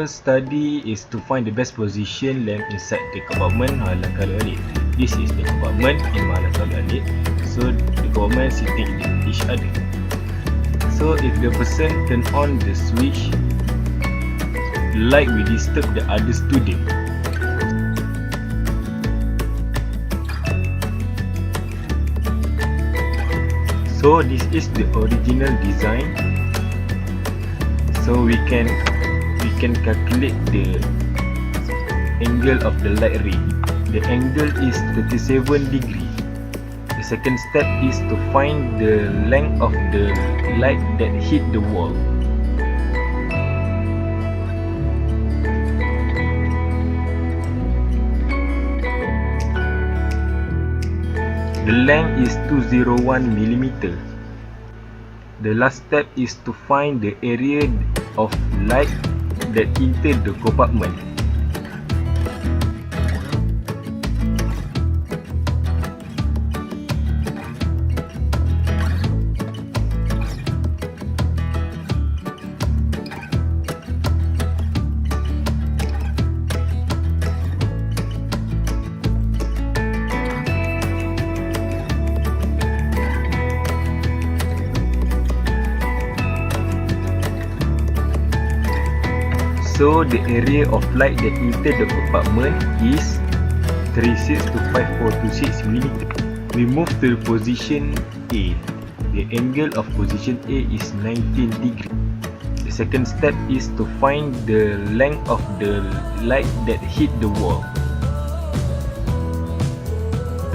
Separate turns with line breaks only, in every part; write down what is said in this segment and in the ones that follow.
first study is to find the best position length inside the compartment halang kalau alik. This is the compartment in halang kalau alik. So the compartment sitting in each other. So if the person turn on the switch, light will disturb the other student. So this is the original design. So we can calculate the angle of the light ray. The angle is 37 degree. The second step is to find the length of the light that hit the wall. The length is 201 mm. The last step is to find the area of light that entered the compartment. So the area of light that entered the compartment is 36 to 5426 mm. We move to the position A. The angle of position A is 19 degree. The second step is to find the length of the light that hit the wall.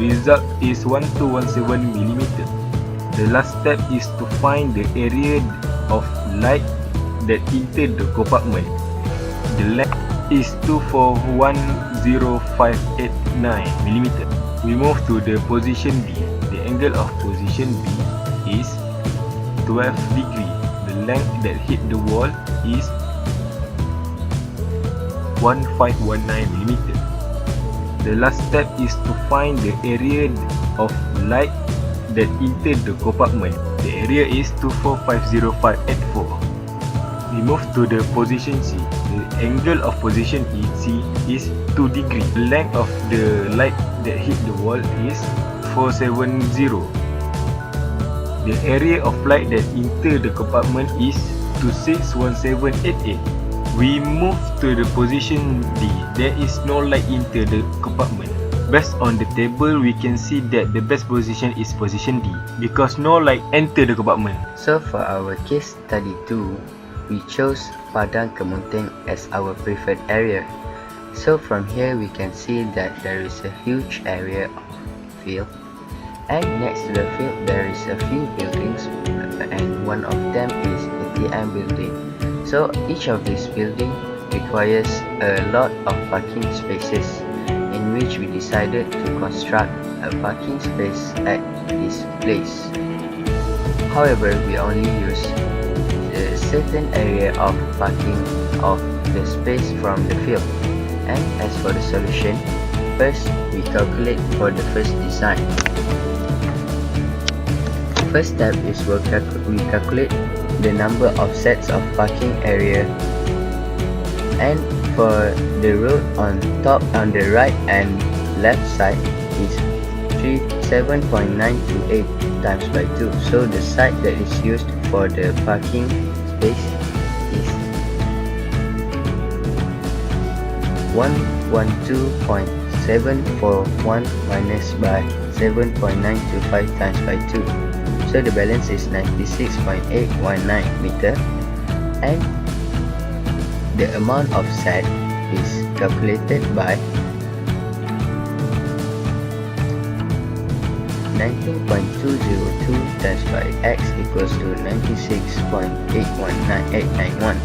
Result is 1217 mm. The last step is to find the area of light that entered the compartment. The length is 2410589 mm. We move to the position B. The angle of position B is 12 degree. The length that hit the wall is 1519 mm. The last step is to find the area of light that entered the compartment. The area is 2450584. We move to the position C. The angle of position C is 2 degree. The length of the light that hit the wall is 470. The area of light that entered the compartment is 261788. We move to the position D. There is no light enter the compartment. Based on the table, we can see that the best position is position D because no light enter the compartment.
So for our case study 2, we chose Padang Kemunteng as our preferred area. So from here we can see that there is a huge area of field, and next to the field there is a few buildings, and one of them is ATM building. So each of these buildings requires a lot of parking spaces, in which we decided to construct a parking space at this place. However, we only use a certain area of parking of the space from the field. And as for the solution, first we calculate for the first design. First step is we calculate the number of sets of parking area, and for the road on top, on the right and left side is 7.928 times by 2. So the side that is used for the parking space is 112.741 minus by 7.925 times by 2. So the balance is 96.819 meter, and the amount of set is calculated by 19.202 times by x equals to 96.819891.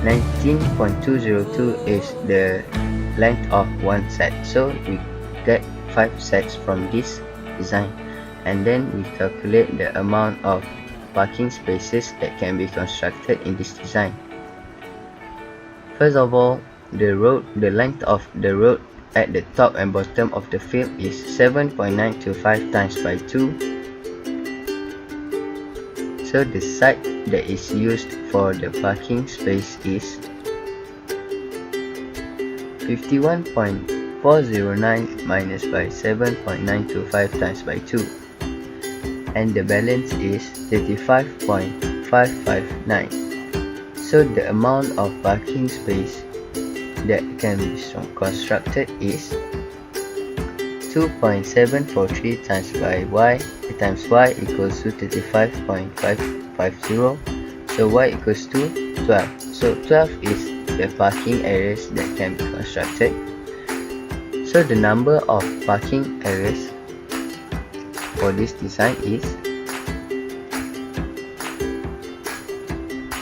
19.202 is the length of one set, so we get 5 sets from this design, and then we calculate the amount of parking spaces that can be constructed in this design. First of all, the length of the road at the top and bottom of the field is 7.925 times by 2. So the side that is used for the parking space is 51.409 minus by 7.925 times by 2, and the balance is 35.559. So the amount of parking space that can be constructed is 2.743 times by y times y equals to 35.550. So y equals to 12. So 12 is the parking areas that can be constructed. So the number of parking areas for this design is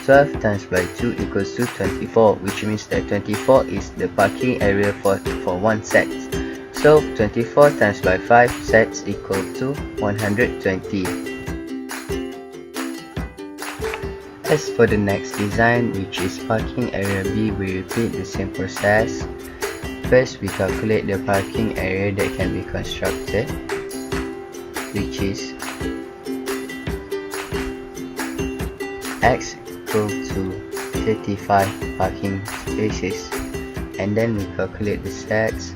12 times by 2 equals to 24, which means that 24 is the parking area for one set. So 24 times by 5 sets equal to 120. As for the next design, which is parking area B, we repeat the same process. First, we calculate the parking area that can be constructed, which is x equal to 35 parking spaces, and then we calculate the sets.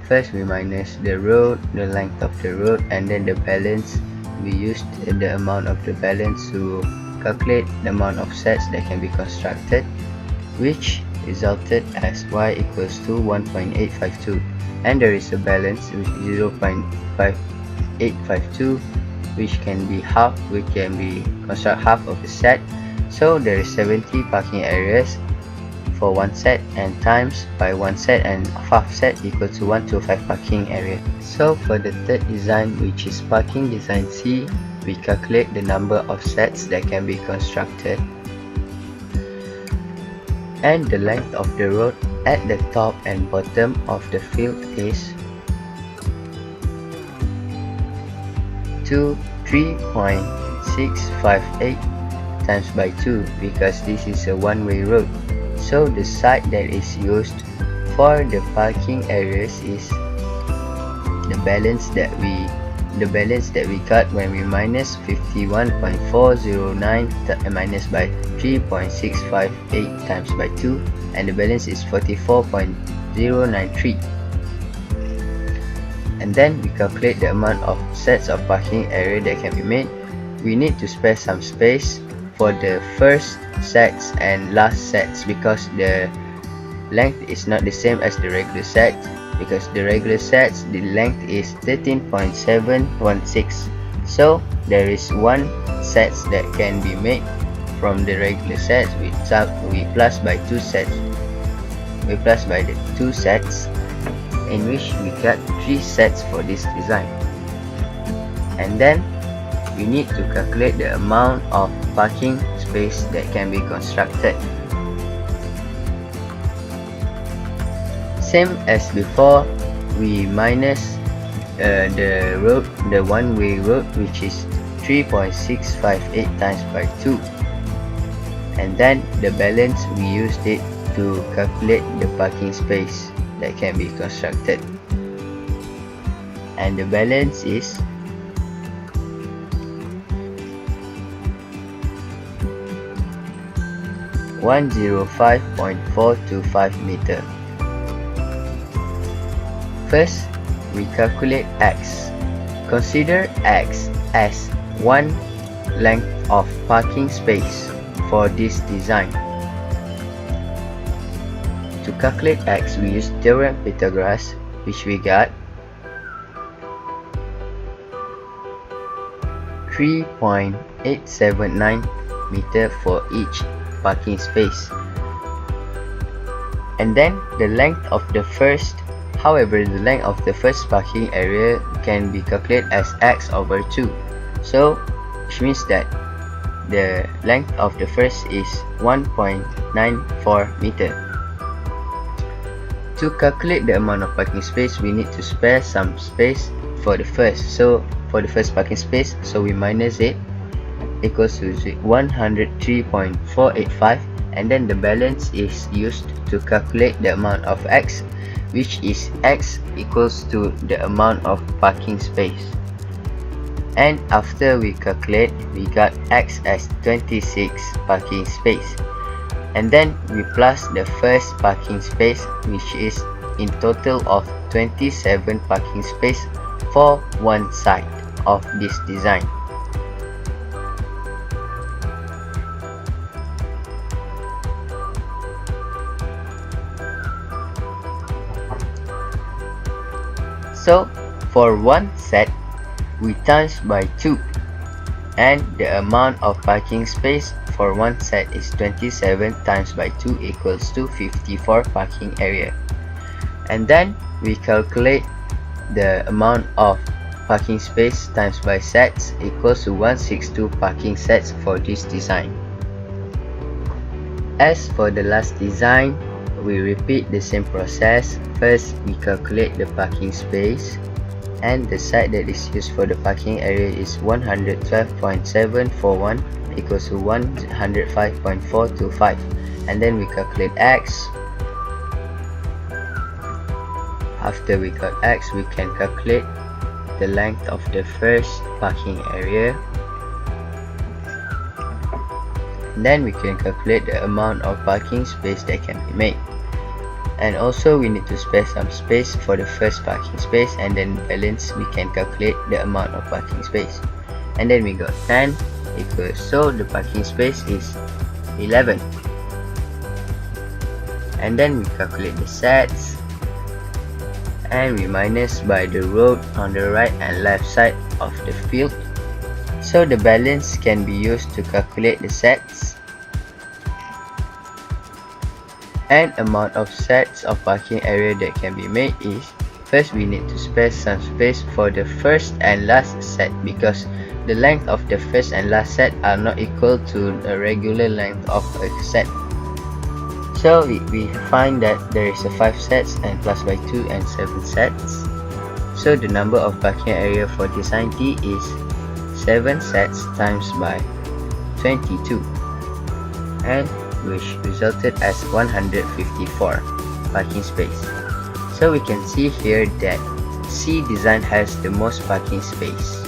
First, we minus the road, the length of the road, and then the balance. We used the amount of the balance to calculate the amount of sets that can be constructed, which resulted as y equals to 1.852, and there is a balance with 0.5852, which can be half. We can be construct half of the set. So there is 70 parking areas for one set, and times by one set and half set equal to 125 parking area. So for the third design, which is parking design C, we calculate the number of sets that can be constructed, and the length of the road at the top and bottom of the field is 3.658 times by 2, because this is a one-way road. So the side that is used for the parking areas is the balance that we got when we minus 51.409 minus by 3.658 times by 2, and the balance is 44.093. And then we calculate the amount of sets of parking area that can be made. We need to spare some space for the first sets and last sets, because the length is not the same as the regular set. Because the regular sets, the length is 13.716. So there is one sets that can be made from the regular sets. We plus by two sets. We plus by the two sets, in which we got 3 sets for this design. And then we need to calculate the amount of parking space that can be constructed. Same as before, we minus the road, the one-way road, which is 3.658 times by 2, and then the balance, we used it to calculate the parking space that can be constructed, and the balance is 105.425 meter. First, we calculate x. Consider x as one length of parking space for this design. To calculate x, we use theorem Pythagoras, which we got 3.879 meter for each parking space. And then the length of the first, however, the length of the first parking area can be calculated as x over 2. So, which means that the length of the first is 1.94 meter. To calculate the amount of parking space, we need to spare some space for the first. So, for the first parking space, so we minus it, equals to 103.485, and then the balance is used to calculate the amount of x, which is x equals to the amount of parking space. And after we calculate, we got x as 26 parking space, and then we plus the first parking space, which is in total of 27 parking space for one side of this design. So for one set, we times by 2, and the amount of parking space for one set is 27 times by 2 equals to 54 parking area. And then we calculate the amount of parking space times by sets equals to 162 parking sets for this design. As for the last design, we repeat the same process. First, we calculate the parking space, and the site that is used for the parking area is 112.741 equals to 105.425, and then we calculate x. After we got x, we can calculate the length of the first parking area. Then we can calculate the amount of parking space that can be made. And also we need to spare some space for the first parking space, and then balance we can calculate the amount of parking space. And then we got 10 equals, so the parking space is 11. And then we calculate the sets, and we minus by the road on the right and left side of the field. So the balance can be used to calculate the sets. And amount of sets of parking area that can be made is, first we need to spare some space for the first and last set, because the length of the first and last set are not equal to the regular length of a set. So we find that there is a 5 sets and plus by 2 and 7 sets. So the number of parking area for design D is 7 sets times by 22, and which resulted as 154 parking space. So we can see here that C design has the most parking space.